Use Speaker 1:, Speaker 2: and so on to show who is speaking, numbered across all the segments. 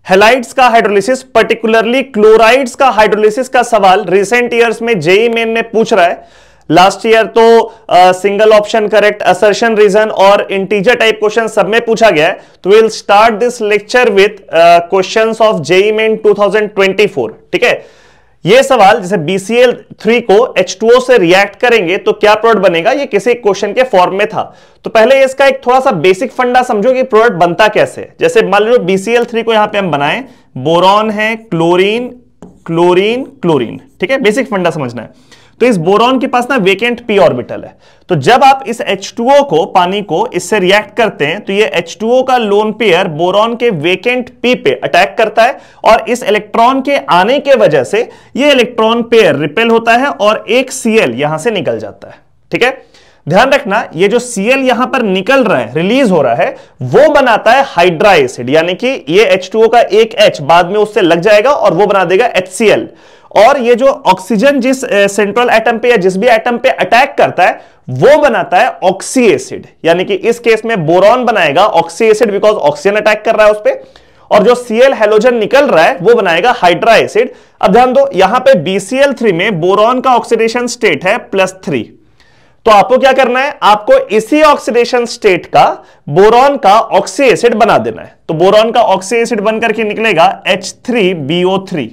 Speaker 1: Halides का hydrolysis, particularly chlorides का hydrolysis का सवाल रिसेंट ईयर्स में जेईई मेन में पूछ रहा है। लास्ट ईयर तो single option correct, assertion reason और इंटीजर टाइप क्वेश्चन सब में पूछा गया है। तो will start this lecture with questions of JEE Main 2024। ठीक है, ये सवाल जैसे BCl3 को H2O से रिएक्ट करेंगे तो क्या प्रोडक्ट बनेगा, ये किसी क्वेश्चन के फॉर्म में था। तो पहले इसका एक थोड़ा सा बेसिक फंडा समझो कि प्रोडक्ट बनता कैसे है। जैसे मान लो BCl3 को यहां पे हम बनाएं, बोरॉन है, क्लोरीन क्लोरीन क्लोरीन, ठीक है, बेसिक फंडा समझना है। तो इस बोरॉन के पास ना वेकेंट p ऑर्बिटल है। तो जब आप इस H2O को, पानी को इससे रिएक्ट करते हैं तो ये H2O का लोन पेयर बोरॉन के वेकेंट p पे अटैक करता है और इस इलेक्ट्रॉन के आने के वजह से ये इलेक्ट्रॉन पेयर रिपेल होता है और एक Cl यहां से निकल जाता है। ठीक है, ध्यान रखना ये जो Cl यहां पर निकल रहा है, रिलीज हो रहा है, वो बनाता है हाइड्रा एसिड, यानी कि ये H2O का एक H बाद में उससे लग जाएगा और वो बना देगा HCl। और ये जो ऑक्सीजन जिस सेंट्रल एटम पे या जिस भी एटम पे अटैक करता है वो बनाता है ऑक्सी एसिड, यानी कि इस केस में बोरॉन बनाएगा oxy acid because oxygen attack कर रहा है उस पे, और जो Cl हैलोजन निकल रहा है वो बनाएगा हाइड्रा एसिड। अब ध्यान दो, यहां पे BCl3 में बोरॉन का ऑक्सीडेशन स्टेट है +3। तो आपको क्या करना है, आपको इसी ऑक्सीडेशन स्टेट का बोरॉन का ऑक्सी एसिड बना देना है। तो बोरॉन का ऑक्सी एसिड बनकर के निकलेगा H3BO3,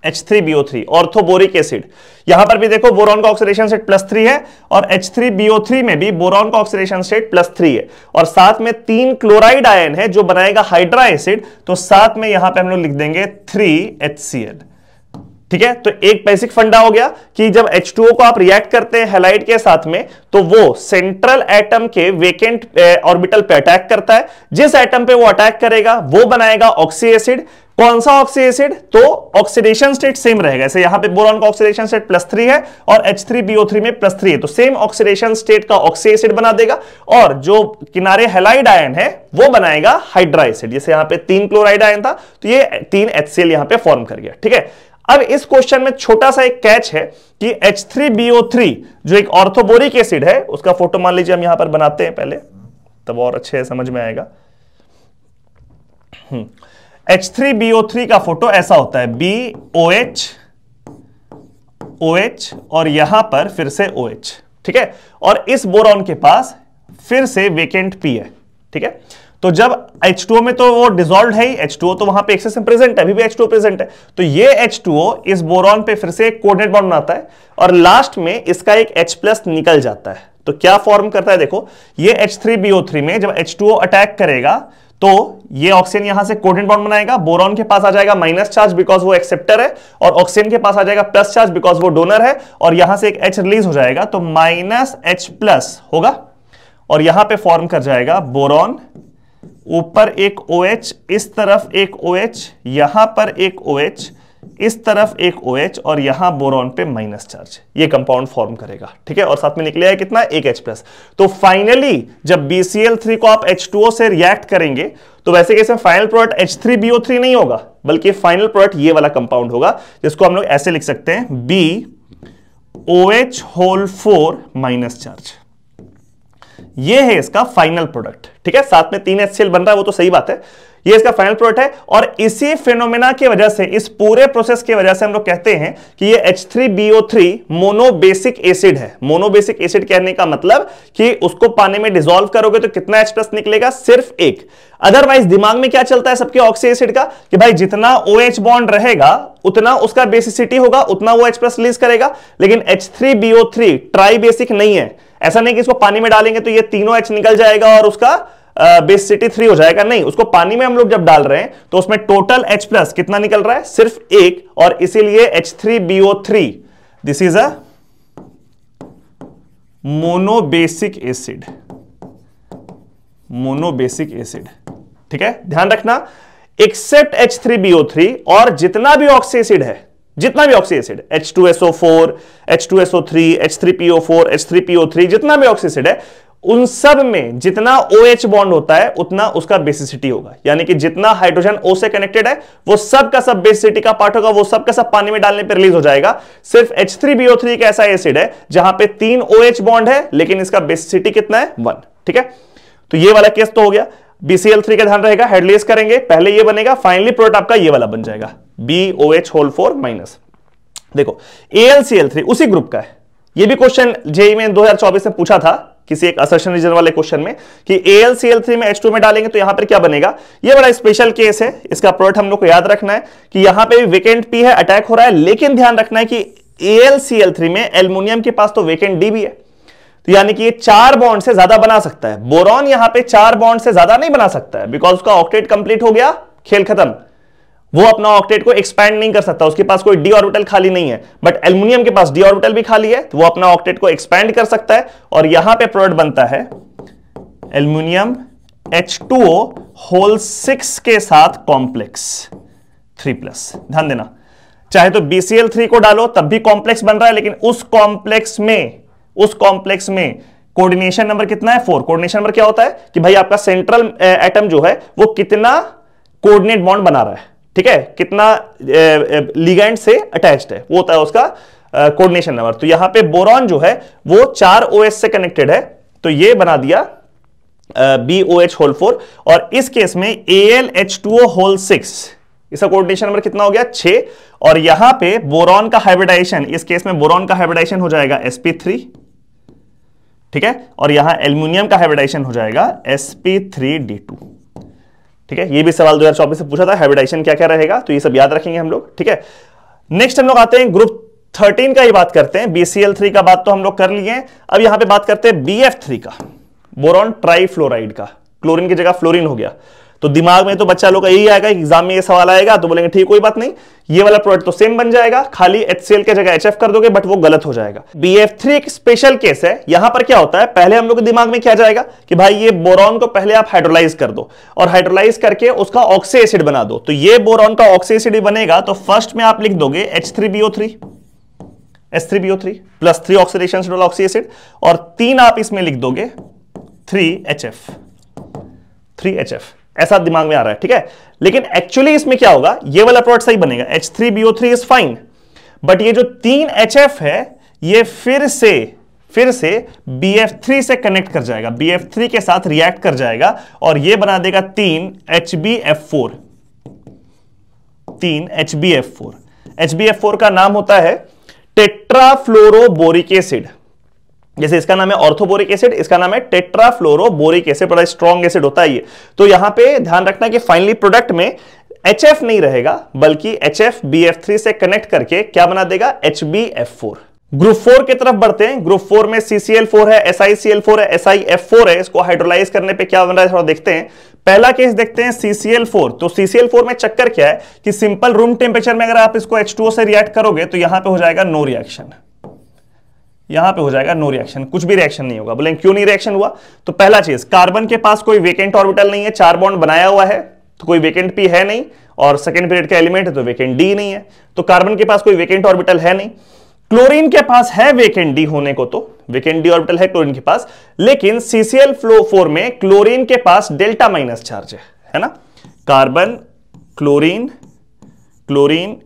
Speaker 1: H3BO3 ऑर्थोबोरिक एसिड। यहां पर भी देखो बोरॉन का ऑक्सीडेशन स्टेट +3 है और H3BO3 में भी बोरॉन का ऑक्सीडेशन स्टेट +3 है और साथ में 3 क्लोराइड आयन है जो बनाएगा हाइड्रा एसिड। तो साथ में यहां पे हम लोग लिख देंगे 3HCl। ठीक है, तो एक बेसिक फंडा हो गया कि जब H2O को आप रिएक्ट करते हैं हैलाइड के साथ में तो वो सेंट्रल एटम के वेकेंट ऑर्बिटल पे अटैक करता है। जिस एटम पे वो अटैक करेगा वो बनाएगा ऑक्सी एसिड। कौन सा ऑक्सी एसिड, तो ऑक्सीडेशन स्टेट सेम रहेगा। जैसे यहां पे बोरॉन का ऑक्सीडेशन स्टेट +3 है और H3BO3 में +3 है, तो सेम ऑक्सीडेशन स्टेट का ऑक्सी एसिड बना देगा और जो किनारे हैलाइड आयन है वो बनाएगा हाइड्रा एसिड। जैसे यहां पे 3 क्लोराइड आयन था तो ये 3 HCl यहां पे फॉर्म कर गया। ठीक है, अब इस क्वेश्चन में छोटा सा एक कैच है कि H3BO3 जो एक ऑर्थोबोरिक एसिड है, उसका फोटो मान लीजिए हम यहां पर बनाते हैं पहले, तब और अच्छे समझ में आएगा। H3BO3 का फोटो ऐसा होता है, BOH OH और यहां पर फिर से OH। ठीक है, और इस बोरॉन के पास फिर से वेकेंट P है। ठीक है, तो जब H2O में तो वो डिसॉल्व है ही, H2O तो वहां पे एक्सेस में प्रेजेंट है, अभी भी H2O प्रेजेंट है, तो ये H2O इस बोरॉन पे फिर से एक कोऑर्डिनेट बॉन्ड बनाता है और लास्ट में इसका एक H+ निकल जाता है। तो क्या फॉर्म करता है, देखो ये H3BO3 में जब H2O अटैक करेगा तो ये ऑक्सीजन यहां से कोऑर्डिनेट बॉन्ड बनाएगा, बोरॉन के पास आ जाएगा माइनस चार्ज बिकॉज वो एक्सेप्टर है और ऑक्सीजन के पास आ जाएगा प्लस चार्ज बिकॉज वो डोनर है और यहां से एक H रिलीज हो जाएगा तो -H+ होगा और यहां पे फॉर्म कर जाएगा बोरॉन, ऊपर एक OH, इस तरफ एक OH, यहां पर एक OH, इस तरफ एक OH और यहां बोरॉन पे माइनस चार्ज, ये कंपाउंड फॉर्म करेगा। ठीक है, और साथ में निकलेगा कितना, एक H+। तो फाइनली जब BCl3 को आप H2O से रिएक्ट करेंगे तो वैसे कैसे फाइनल प्रोडक्ट H3BO3 नहीं होगा बल्कि फाइनल प्रोडक्ट ये वाला कंपाउंड होगा जिसको हम लोग ऐसे लिख सकते हैं BOH4 माइनस चार्ज। ये है इसका फाइनल प्रोडक्ट। ठीक है, साथ में 3 HCl बन रहा है वो तो सही बात है, ये इसका फाइनल प्रोडक्ट है और इसी फिनोमेना की वजह से, इस पूरे प्रोसेस की वजह से हम लोग कहते हैं कि ये H3BO3 मोनोबेसिक एसिड है। मोनोबेसिक एसिड कहने का मतलब कि उसको पानी में डिसॉल्व करोगे तो कितना H+ निकलेगा, सिर्फ एक। अदरवाइज दिमाग में क्या चलता है सबके ऑक्सी एसिड का कि भाई जितना OH बॉन्ड रहेगा उतना उसका बेसिसिटी होगा, उतना वो H+ रिलीज करेगा, लेकिन H3BO3 ट्राई बेसिक नहीं है। ऐसा नहीं कि इसको पानी में डालेंगे तो ये तीनों H निकल जाएगा और उसका बेसिसिटी 3 हो जाएगा, नहीं, उसको पानी में हम लोग जब डाल रहे हैं तो उसमें टोटल H+ कितना निकल रहा है, सिर्फ एक, और इसीलिए H3BO3 this is a monobasic acid. Monobasic acid, ठीक है, ध्यान रखना, एक्सेप्ट H3BO3 और जितना भी ऑक्सी एसिड है, जितना भी oxy acid H2SO4, H2SO3, H3PO4, H3PO3, जितना भी ऑक्सी एसिड है उन सब में जितना OH बॉन्ड होता है उतना उसका बेसिसिटी होगा, यानी कि जितना हाइड्रोजन O से कनेक्टेड है वो सब का सब बेसिसिटी का पार्ट होगा, वो सब का सब पानी में डालने पे रिलीज हो जाएगा। सिर्फ H3BO3 एक ऐसा एसिड है जहां पे 3 OH बॉन्ड है लेकिन इसका बेसिसिटी कितना है, 1। ठीक है, तो ये वाला केस तो हो गया। BCl3 का ध्यान रहेगा, हाइड्रोलाइज करेंगे, पहले ये बनेगा, फाइनली प्रोडक्ट आपका ये वाला बन जाएगा BOH4 देखो AlCl3 उसी ग्रुप का है। ये भी क्वेश्चन जेईई में 2024 में पूछा था किसी एक असर्शन रीजन वाले क्वेश्चन में कि AlCl3 में H2 में डालेंगे तो यहां पर क्या बनेगा। ये बड़ा स्पेशल केस है, इसका प्रोडक्ट हम लोग को याद रखना है कि यहां पे भी वेकेंट P है, अटैक हो रहा है, लेकिन ध्यान रखना है कि AlCl3 में एल्युमिनियम के पास तो वेकेंट D भी है, तो यानी कि ये 4 बॉन्ड से ज्यादा बना सकता है। बोरॉन यहां पे 4 बॉन्ड से ज्यादा नहीं बना सकता है, बिकॉज उसका ऑक्टेट कंप्लीट हो गया, खेल खत्म, वो अपना ऑक्टेट को एक्सपैंड नहीं कर सकता, उसके पास कोई डी ऑर्बिटल खाली नहीं है। बट एल्युमिनियम के पास डी ऑर्बिटल भी खाली है, तो वो अपना ऑक्टेट को एक्सपैंड कर सकता है, और यहां पे प्रोडक्ट बनता है एल्युमिनियम H2O होल 6 के साथ कॉम्प्लेक्स 3+। ध्यान देना, चाहे तो BCl3 को डालो तब भी कॉम्प्लेक्स बन रहा है, लेकिन उस कॉम्प्लेक्स में कोऑर्डिनेशन नंबर कितना है 4। कोऑर्डिनेशन नंबर क्या होता है कि भाई आपका सेंट्रल एटम जो है वो कितना कोऑर्डिनेट बॉन्ड बना रहा है, ठीक है, कितना लिगैंड से अटैच्ड है, वो होता है उसका कोऑर्डिनेशन नंबर। तो यहां पे बोरॉन जो है वो 4 OH से कनेक्टेड है, तो ये बना दिया BOH4, और इस केस में AlH2O होल 6, इसका कोऑर्डिनेशन नंबर कितना हो गया 6, और यहां पे बोरॉन का हाइब्रिडाइजेशन, इस केस में बोरॉन का हाइब्रिडाइजेशन हो जाएगा sp3, ठीक है, और यहां एल्युमिनियम का हाइब्रिडाइजेशन हो जाएगा sp3d2, ठीक है। ये भी सवाल 2024 से पूछा था, हाइब्रिडाइजेशन क्या क्या रहेगा, तो ये सब याद रखेंगे हम लोग, ठीक है। नेक्स्ट हम लोग आते हैं ग्रुप 13 का ही बात करते हैं। BCl3 का बात तो हम लोग कर लिए हैं, अब यहां पे बात करते हैं BF3 का, बोरॉन ट्राइफ्लोराइड का, क्लोरीन की जगह फ्लोरीन हो गया। तो दिमाग में तो बच्चा लोग का यही आएगा, एग्जाम में ये सवाल आएगा तो बोलेंगे ठीक कोई बात नहीं, ये वाला प्रोडक्ट तो सेम बन जाएगा, खाली HCl के जगह HF कर दोगे, बट वो गलत हो जाएगा। BF3 एक स्पेशल केस है। यहां पर क्या होता है, पहले हम लोग के दिमाग में क्या जाएगा कि भाई ये बोरॉन को पहले आप हाइड्रोलाइज कर दो, और हाइड्रोलाइज करके उसका ऑक्सी एसिड बना दो, तो ये बोरॉन का ऑक्सी एसिड बनेगा। तो फर्स्ट में आप लिख दोगे H3BO3 H3BO3 प्लस 3 ऑक्सीडेशन वाला ऑक्सी एसिड, और 3 आप इसमें लिख दोगे 3HF, ऐसा दिमाग में आ रहा है, ठीक है। लेकिन एक्चुअली इसमें क्या होगा, ये वाला प्रोडक्ट सही बनेगा, H3BO3 इज फाइन, बट ये जो 3HF है ये फिर से BF3 से कनेक्ट कर जाएगा, BF3 के साथ रिएक्ट कर जाएगा, और ये बना देगा 3HbF4। 3HbF4, HbF4 का नाम होता है टेट्राफ्लोरोबोरिक एसिड। जैसे इसका नाम है ऑर्थोबोरिक एसिड, इसका नाम है टेट्राफ्लोरोबोरिक एसिड, बड़ा स्ट्रॉन्ग एसिड होता है ये। तो यहां पे ध्यान रखना कि फाइनली प्रोडक्ट में HF नहीं रहेगा, बल्कि HF BF3 से कनेक्ट करके क्या बना देगा HbF4। ग्रुप 4 की तरफ बढ़ते हैं। ग्रुप 4 में CCl4 है, SiCl4 है, SiF4 है। इसको हाइड्रोलाइज करने पे क्या बन रहा है थोड़ा देखते हैं। पहला केस देखते हैं CCl4। तो CCl4 में चक्कर क्या है कि सिंपल रूम टेम्परेचर में अगर आप इसको H2O से रिएक्ट करोगे तो यहां पे हो जाएगा नो रिएक्शन, यहां पे हो जाएगा नो रिएक्शन, कुछ भी रिएक्शन नहीं होगा। बोलेंगे क्यों नहीं रिएक्शन हुआ, तो पहला चीज कार्बन के पास कोई वेकेंट ऑर्बिटल नहीं है, 4 बॉन्ड बनाया हुआ है तो कोई वेकेंट P है नहीं, और सेकंड पीरियड का एलिमेंट है तो वेकेंट D नहीं है, तो कार्बन के पास कोई वेकेंट ऑर्बिटल है नहीं। क्लोरीन के पास है वेकेंट D होने को, तो वेकेंट D ऑर्बिटल है क्लोरीन के पास, लेकिन CCl4 में क्लोरीन के पास डेल्टा माइनस चार्ज है ना, carbon chlorine chlorine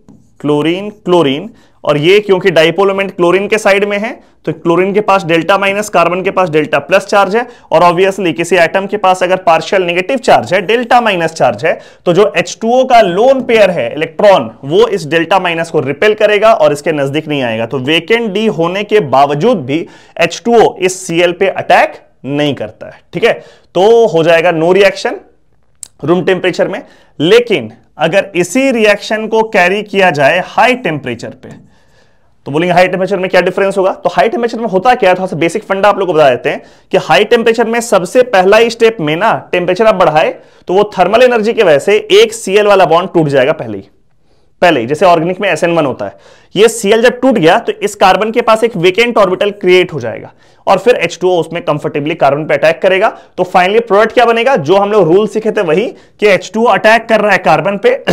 Speaker 1: chlorine chlorine, और ये क्योंकि डाइपोल मोमेंट क्लोरीन के साइड में है तो क्लोरीन के पास डेल्टा माइनस, कार्बन के पास डेल्टा प्लस चार्ज है, और ऑब्वियसली किसी एटम के पास अगर पार्शियल नेगेटिव चार्ज है, डेल्टा माइनस चार्ज है, तो जो H2O का लोन पेयर है इलेक्ट्रॉन, वो इस डेल्टा माइनस को रिपेल करेगा और इसके नजदीक नहीं आएगा। तो वेकेंट D होने के बावजूद भी H2O इस Cl पे अटैक नहीं करता है, ठीक है। तो हो जाएगा नो रिएक्शन रूम टेम्परेचर में। लेकिन अगर इसी रिएक्शन को कैरी किया जाए हाई टेम्परेचर पे, तो बोलेंगे हाई टेम्परेचर में क्या डिफरेंस होगा। तो हाई टेम्परेचर में होता क्या है, थोड़ा सा बेसिक फंडा आप लोग को बता देते हैं कि हाई टेम्परेचर में सबसे पहला ही स्टेप में ना टेम्परेचर आप बढ़ाए तो वो थर्मल एनर्जी की वजह से एक Cl वाला बॉन्ड टूट जाएगा पहले ही, जैसे ऑर्गेनिक में SN1 होता है। ये Cl जब टूट गया तो इस कार्बन के पास एक वेकेंट ऑर्बिटल क्रिएट हो जाएगा, और फिर H2O उसमें कंफर्टेबली कार्बन पे अटैक करेगा। तो फाइनली प्रोडक्ट क्या बनेगा, जो हम लोग रूल सीखे थे वही कि H2O अटैक कर रहा है कार्बन पे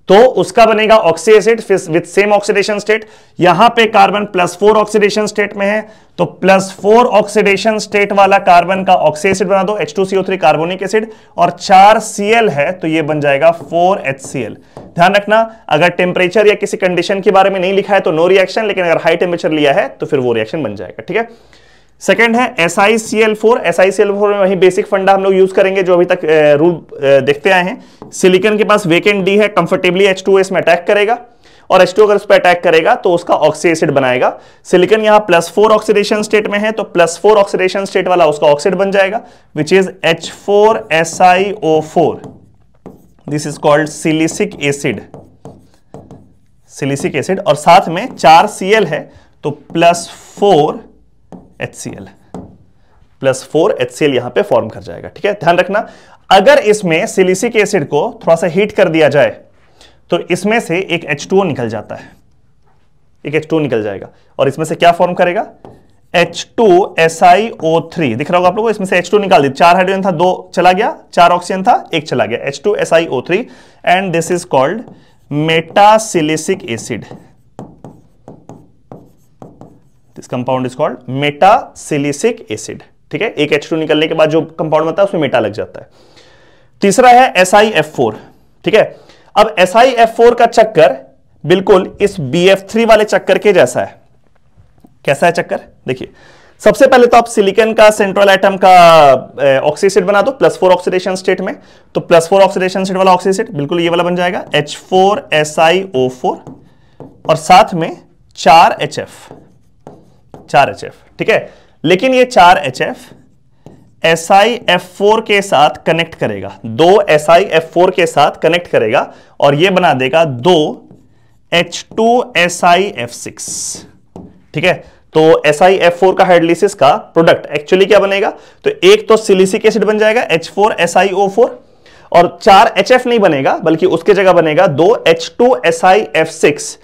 Speaker 1: तो उसका बनेगा oxy acid with same oxidation state. यहां पे कार्बन +4 ऑक्सीडेशन स्टेट में है, तो +4 ऑक्सीडेशन स्टेट वाला कार्बन का ऑक्सी एसिड बना दो, H2CO3 कार्बोनिक एसिड, और 4 Cl है तो ये बन जाएगा 4HCl। ध्यान रखना अगर टेम्परेचर या किसी कंडीशन के बारे में नहीं लिखा है तो नो रिएक्शन, लेकिन अगर हाई टेम्परेचर लिया है तो फिर वो रिएक्शन बन जाएगा, ठीक है। सेकंड है SiCl4। SiCl4 में वही बेसिक फंडा हम लोग यूज करेंगे जो अभी तक रूल देखते आए हैं। सिलिकॉन के पास वेकेंट डी है, कंफर्टेबली H2O इसमें अटैक करेगा और H2O अगर उस पर अटैक करेगा तो उसका ऑक्सी एसिड बनाएगा। सिलिकॉन यहां +4 ऑक्सीडेशन स्टेट में है तो +4 ऑक्सीडेशन स्टेट वाला उसका ऑक्साइड बन जाएगा which is H4SiO4। This is called silicic acid, silicic acid. और साथ में 4 Cl है तो +4 HCl, +4 HCl यहां पे फॉर्म कर जाएगा। ठीक है, ध्यान रखना अगर इसमें सिलिसिक एसिड को थोड़ा सा हीट कर दिया जाए तो इसमें से एक H2O निकल जाता है, एक H2O निकल जाएगा और इसमें से क्या फॉर्म करेगा H2SiO3। दिख रहा होगा आप लोगों को, इसमें से H2 निकाल दी, 4 हाइड्रोजन था 2 चला गया, 4 ऑक्सीजन था 1 चला गया, H2SiO3 and this is called metasilicic acid. This compound is called metasilicic acid. ठीक है, एक H2 निकलने के बाद जो कंपाउंड बनता है उसमें मेटा लग जाता है। तीसरा है SiF4। ठीक है, अब SiF4 का चक्कर बिल्कुल इस BF3 वाले चक्कर के जैसा है। कैसा है चक्कर, देखिए सबसे पहले तो आप सिलिकॉन का सेंट्रल एटम का ऑक्सी एसिड बना दो +4 ऑक्सीडेशन स्टेट में, तो +4 ऑक्सीडेशन स्टेट वाला ऑक्सी एसिड बिल्कुल ये वाला बन जाएगा H4SiO4 और साथ में 4HF। ठीक है, लेकिन ये 4HF SiF4 के साथ कनेक्ट करेगा, 2 SiF4 के साथ कनेक्ट करेगा और ये बना देगा 2 H2SiF6। ठीक है, तो SiF4 का हाइड्रोलिसिस का प्रोडक्ट एक्चुअली क्या बनेगा, तो एक तो सिलिसिक एसिड बन जाएगा H4SiO4 और 4HF नहीं बनेगा बल्कि उसके जगह बनेगा 2 H2SiF6।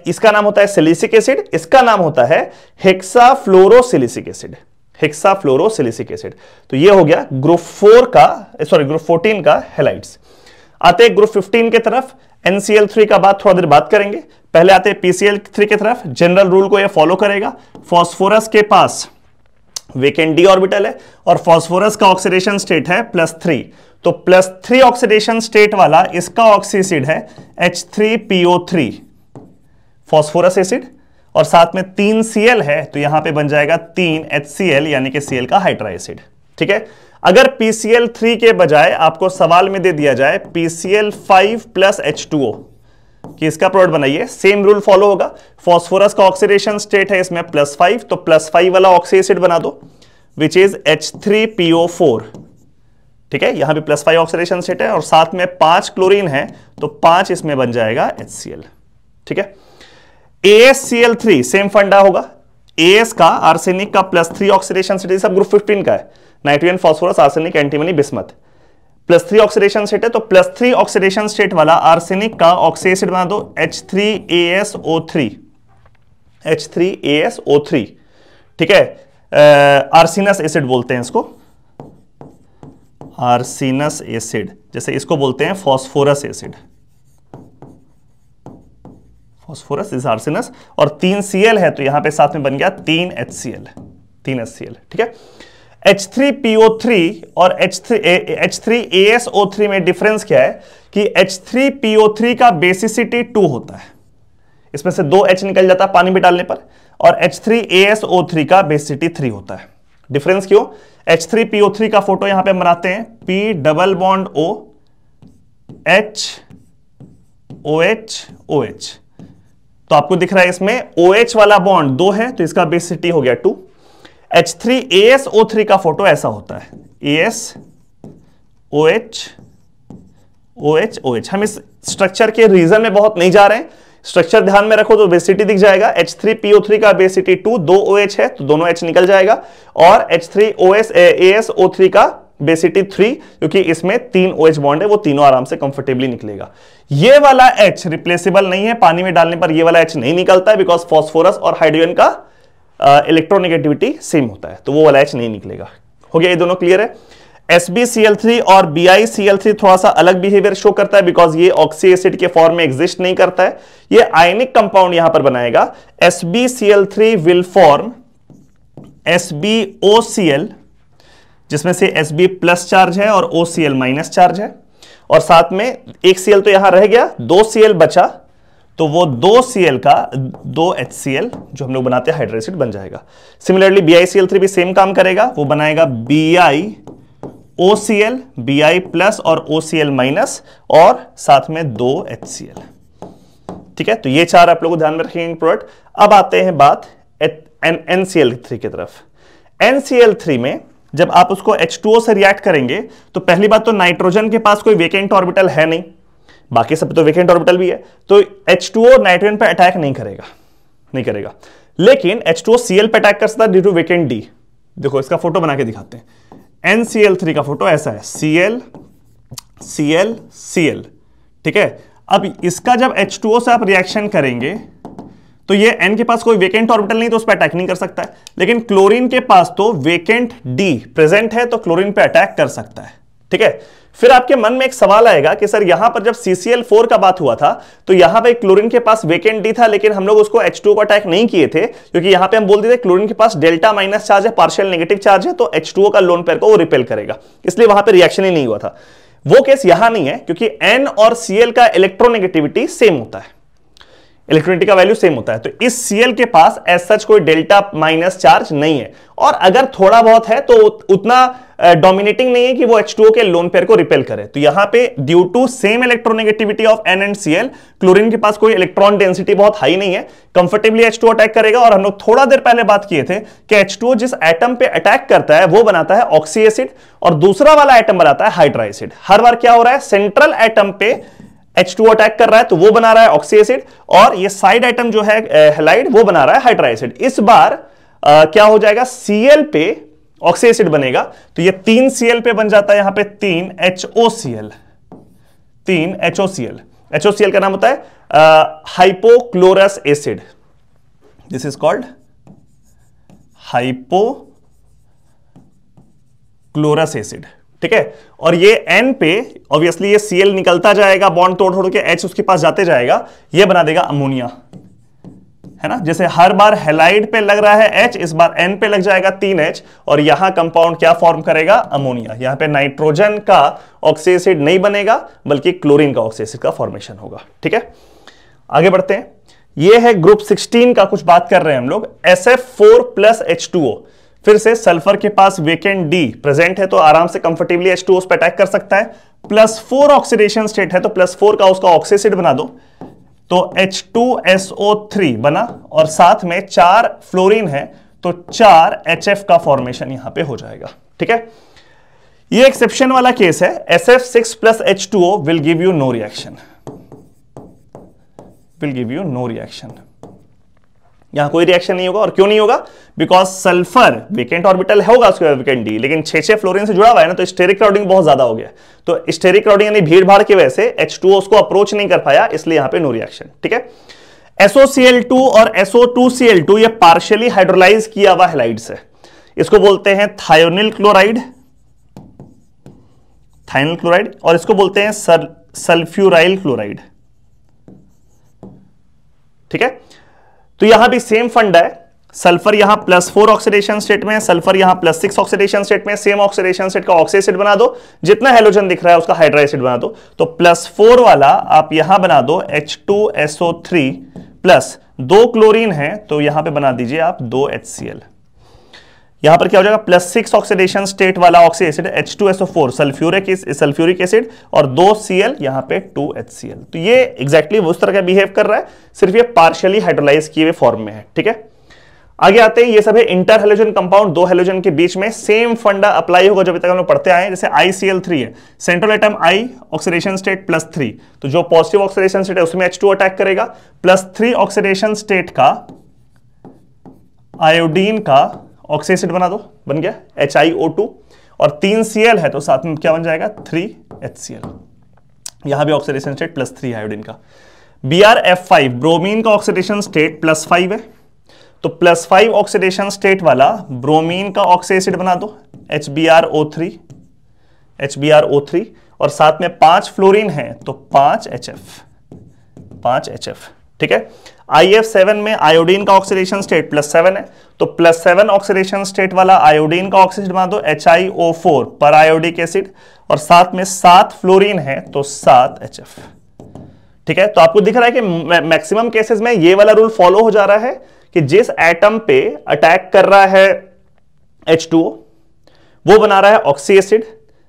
Speaker 1: इसका नाम होता है सिलिसिक एसिड, इसका नाम होता है हेक्साफ्लोरोसिलिसिक एसिड, हेक्साफ्लोरोसिलिसिक एसिड। तो ये हो गया ग्रुप 14 का हैलाइड्स। आते हैं ग्रुप 15 के तरफ, NCl3 का बात थोड़ा देर बात करेंगे। पहले आते हैं PCl3 की तरफ। जनरल रूल को ये फॉलो करेगा, फॉस्फोरस के पास वेकेंट डी ऑर्बिटल है और फॉस्फोरस का ऑक्सीडेशन स्टेट है +3, तो +3 ऑक्सीडेशन स्टेट वाला इसका ऑक्सी एसिड है H3PO3 फॉस्फोरस एसिड और साथ में 3 Cl है तो यहां पे बन जाएगा 3 HCl यानी कि Cl का हाइड्रा एसिड। ठीक है, अगर PCl3 के बजाय आपको सवाल में दे दिया जाए PCl5 + H2O कि इसका प्रोडक्ट बनाइए, सेम रूल फॉलो होगा। फॉस्फोरस का ऑक्सीडेशन स्टेट है इसमें +5, तो +5 वाला ऑक्सी एसिड बना दो विच इज H3PO4। ठीक है, यहां भी +5 ऑक्सीडेशन स्टेट है और साथ में 5 क्लोरीन है तो 5 इसमें बन जाएगा HCl। ठीक है, AsCl3 सेम फंडा होगा। AS का आर्सेनिक का +3 ऑक्सीडेशन स्टेट, सब ग्रुप 15 का है, nitrogen phosphorus arsenic antimony bismuth, +3 oxidation state है तो +3 ऑक्सीडेशन स्टेट वाला आर्सेनिक का ऑक्सी एसिड बना दो H3ASO3, H3ASO3। ठीक है, आर्सिनस एसिड बोलते हैं इसको, आर्सिनस एसिड, जैसे इसको बोलते हैं फॉस्फोरस एसिड, फॉस्फोरस इज आर्सिनस और 3 Cl है तो यहां पे साथ में बन गया 3 HCl। ठीक है, H3PO3 और H3ASO3 में डिफरेंस क्या है कि H3PO3 का बेसिसिटी 2 होता है, इसमें से 2 H निकल जाता है पानी में डालने पर, और H3ASO3 का बेसिसिटी 3 होता है। डिफरेंस क्यों, H3PO3 का फोटो यहां पे हम बनाते हैं P double bond O H OH OH, तो आपको दिख रहा है इसमें OH वाला बॉन्ड 2 है तो इसका बेसिसिटी हो गया 2। H3ASO3 का फोटो ऐसा होता है AS OH OH OH। हम इस स्ट्रक्चर के रीजन में बहुत नहीं जा रहे हैं, स्ट्रक्चर ध्यान में रखो तो बेसिसिटी दिख जाएगा। H3PO3 का बेसिसिटी 2, 2 OH है तो दोनों H निकल जाएगा, और H3ASO3 का बेसिसिटी 3 क्योंकि इसमें 3 OH बॉन्ड है, वो तीनों आराम से कंफर्टेबली निकलेगा। ये वाला H रिप्लेसेबल नहीं है, पानी में डालने पर ये वाला H नहीं निकलता है बिकॉज फॉस्फोरस और हाइड्रोजन का इलेक्ट्रोनेगेटिविटी सेम होता है तो वो वाला H नहीं निकलेगा। हो गया, ये दोनों क्लियर है। SbCl3 और BiCl3 थोड़ा सा अलग बिहेवियर शो करता है बिकॉज ये ऑक्सी एसिड के फॉर्म में एग्जिस्ट नहीं करता है, ये आयनिक कंपाउंड यहां पर बनाएगा। SbCl3 विल फॉर्म SbOCl जिसमें से Sb प्लस चार्ज है और OCl माइनस चार्ज है, और साथ में एक Cl तो यहां रह गया, 2 Cl बचा तो वो 2Cl का 2HCl जो हम लोग बनाते हैं हाइड्रोक्साइड बन जाएगा। सिमिलरली BiCl3 भी सेम काम करेगा, वो बनाएगा BiOCl, Bi प्लस और OCl माइनस और साथ में 2HCl। ठीक है, तो ये चार आप लोग ध्यान में रखेंगे प्रोडक्ट। अब आते हैं बात NCl3 की तरफ। NCl3 में जब आप उसको H2O से रिएक्ट करेंगे तो पहली बात तो नाइट्रोजन के पास कोई वेकेंट ऑर्बिटल है नहीं, बाकी सब तो वेकेंट ऑर्बिटल भी है, तो H2O नाइट्रोजन पे अटैक नहीं करेगा। लेकिन H2O Cl पे अटैक कर सकता है ड्यू टू वेकेंट D। देखो इसका फोटो बना के दिखाते हैं। NCl3 का फोटो ऐसा है, Cl Cl Cl। ठीक है, अब इसका जब H2O से आप रिएक्शन करेंगे तो ये N के पास कोई वेकेंट ऑर्बिटल नहीं तो उस पर अटैक नहीं कर सकता है, लेकिन क्लोरीन के पास तो वेकेंट D प्रेजेंट है तो क्लोरीन पे अटैक कर सकता है। ठीक है, फिर आपके मन में एक सवाल आएगा कि सर यहां पर जब CCl4 का बात हुआ था तो यहां पे क्लोरीन के पास वेकेंट D था, लेकिन हम लोग उसको H2O को अटैक नहीं किए थे क्योंकि यहां पे हम बोल दिए थे क्लोरीन के पास डेल्टा माइनस चार्ज है, पार्शियल नेगेटिव चार्ज है, तो H2O का लोन पेयर को वो रिपेल करेगा, इसलिए वहां पे रिएक्शन ही नहीं हुआ था। वो केस यहां नहीं है क्योंकि N और Cl का इलेक्ट्रोनेगेटिविटी सेम होता है, इलेक्ट्रोनिटी का वैल्यू सेम होता है, तो इस Cl के पास एज सच कोई डेल्टा माइनस चार्ज नहीं है, और अगर थोड़ा बहुत है तो उतना डोमिनेटिंग नहीं है कि वो H2O के लोन पेयर को रिपेल करे। तो यहां पे due to same electronegativity of N and Cl, chlorine के पास कोई इलेक्ट्रॉन डेंसिटी बहुत हाई नहीं है, कंफर्टेबली H2O अटैक करेगा। और हम लोग थोड़ा देर पहले बात किए थे कि H2O जिस एटम पे अटैक करता है वो बनाता है ऑक्सी एसिड और दूसरा वाला एटम बनाता है हाइड्रा एसिड। हर बार क्या हो रहा है, सेंट्रल एटम पे H2O अटैक कर रहा है तो वो बना रहा है ऑक्सी एसिड, और ये साइड एटम जो है हैलाइड वो बना रहा है हाइड्रा एसिड। इस बार क्या हो जाएगा, Cl पे ऑक्सी एसिड बनेगा तो ये 3Cl पे बन जाता है, यहां पे 3HOCl। HOCl का नाम होता है hypochlorous acid, this is called hypochlorous acid. ठीक है, और ये N पे ऑब्वियसली ये Cl निकलता जाएगा, बॉन्ड तोड़ के H उसके पास जाते जाएगा, ये बना देगा अमोनिया, है ना। जैसे हर बार हैलाइड पे लग रहा है H, इस बार N पे लग जाएगा 3H, और यहां कंपाउंड क्या फॉर्म करेगा, अमोनिया। यहां पे नाइट्रोजन का ऑक्सी एसिड नहीं बनेगा बल्कि क्लोरीन का ऑक्सी एसिड का फॉर्मेशन होगा। ठीक है, आगे बढ़ते हैं। ये है ग्रुप 16 का, कुछ बात कर रहे हैं हम लोग। SF4 प्लस H2O, फिर से सल्फर के पास वेकेंट D प्रेजेंट है तो आराम से कंफर्टेबली H2O पे अटैक कर सकता है, +4 ऑक्सीडेशन स्टेट है तो +4 का उसका ऑक्सी एसिड बना दो तो H2SO3 बना, और साथ में 4 फ्लोरीन है तो 4 HF का फॉर्मेशन यहां पे हो जाएगा। ठीक है, ये एक्सेप्शन वाला केस है, SF6 plus H2O will give you know reaction, यहां कोई रिएक्शन नहीं होगा। और क्यों नहीं होगा, बिकॉज सल्फर वेकेंट ऑर्बिटल होगा उसके बाद वेकेंट D, लेकिन 6 फ्लोरीन से जुड़ा हुआ है ना, तो स्टेरिक क्राउडिंग बहुत ज्यादा हो गया, तो स्टेरिक क्राउडिंग यानी भीड़ भाड़ की वजह से H2O उसको अप्रोच नहीं कर पाया, इसलिए यहां पे नो रिएक्शन। ठीक है, SOCl2 और SO2Cl2 ये पार्शियली हाइड्रोलाइज किया हुआ हैलाइड्स है, इसको बोलते हैं थायोनिल क्लोराइड, और इसको बोलते हैं सल्फ्यूराइल क्लोराइड। ठीक है, तो यहां भी सेम फंडा है, सल्फर यहां +4 ऑक्सीडेशन स्टेट में है, सल्फर यहां +6 ऑक्सीडेशन स्टेट में, सेम ऑक्सीडेशन स्टेट का ऑक्सी एसिड बना दो, जितना हेलोजन दिख रहा है उसका हाइड्रा एसिड बना दो, तो +4 वाला आप यहां बना दो H2SO3 प्लस 2 क्लोरीन है तो यहां पे बना दीजिए आप 2HCl। यहां पर क्या हो जाएगा, +6 ऑक्सीडेशन स्टेट वाला oxy acid H2SO4 sulphuric acid और 2Cl यहां पे 2HCl। तो ये एग्जैक्टली उस तरह का बिहेव कर रहा है, सिर्फ ये पार्शियली हाइड्रोलाइज किए हुए फॉर्म में है। ठीक है, आगे आते हैं, ये सब है इंटर हेलोजन कंपाउंड, 2 हेलोजन के बीच में सेम फंडा अप्लाई होगा जो अभी तक हम लोग पढ़ते आए हैं। जैसे ICl3 है, central atom I oxidation state +3, तो जो पॉजिटिव ऑक्सीडेशन स्टेट है उसमें H2 अटैक करेगा, +3 ऑक्सीडेशन स्टेट का आयोडीन का ऑक्सी एसिड बना दो, बन गया HiO2, और 3Cl है तो साथ में क्या बन जाएगा 3HCl। यहां भी ऑक्सीडेशन स्टेट +3 आयोडीन का। BrF5 ब्रोमीन का ऑक्सीडेशन स्टेट +5 है, तो +5 ऑक्सीडेशन स्टेट वाला ब्रोमीन का ऑक्सी एसिड बना दो HbRO3, और साथ में 5 फ्लोरीन है तो 5 HF। ठीक है, IF7 में आयोडीन का ऑक्सीडेशन स्टेट +7 है, तो +7 ऑक्सीडेशन स्टेट वाला आयोडीन का ऑक्सी एसिड बना दो HiO4 पर आयोडिक एसिड, और साथ में 7 फ्लोरीन है तो 7 HF। ठीक है, तो आपको दिख रहा है कि मैक्सिमम केसेस में ये वाला रूल फॉलो हो जा रहा है कि जिस एटम पे अटैक कर रहा है H2O, वो बना रहा है oxy acid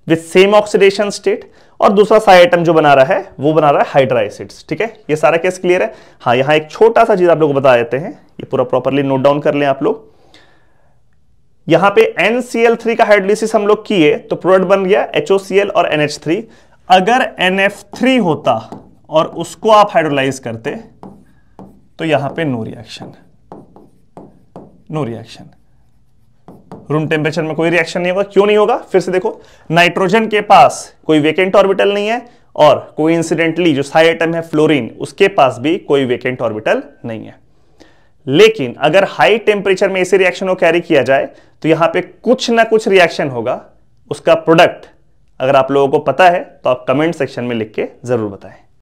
Speaker 1: with same oxidation state, और दूसरा साइड एटम जो बना रहा है वो बना रहा है हाइड्रा एसिड्स। ठीक है, ये सारा केस क्लियर है। हाँ, यहां एक छोटा सा चीज आप लोग को बता देते हैं, ये पूरा प्रॉपरली नोट डाउन कर लें आप लोग। यहां पे NCl3 का हाइड्रोलिसिस हम लोग किए तो प्रोडक्ट बन गया HOCl और NH3। अगर NF3 होता और उसको आप हाइड्रोलाइज करते तो यहां पे no reaction, no reaction, room temperature में कोई रिएक्शन नहीं होगा। क्यों नहीं होगा? फिर से देखो, नाइट्रोजन के पास कोई वेकेंट ऑर्बिटल नहीं है, और कोइंसिडेंटली जो साइड एटम है फ्लोरीन, उसके पास भी कोई वेकेंट ऑर्बिटल नहीं है। लेकिन अगर हाई टेम्परेचर में ऐसे रिएक्शन को कैरी किया जाए तो यहां पे कुछ ना कुछ रिएक्शन होगा। उसका प्रोडक्ट अगर आप लोगों को पता है तो आप कमेंट सेक्शन में लिख के जरूर बताएं।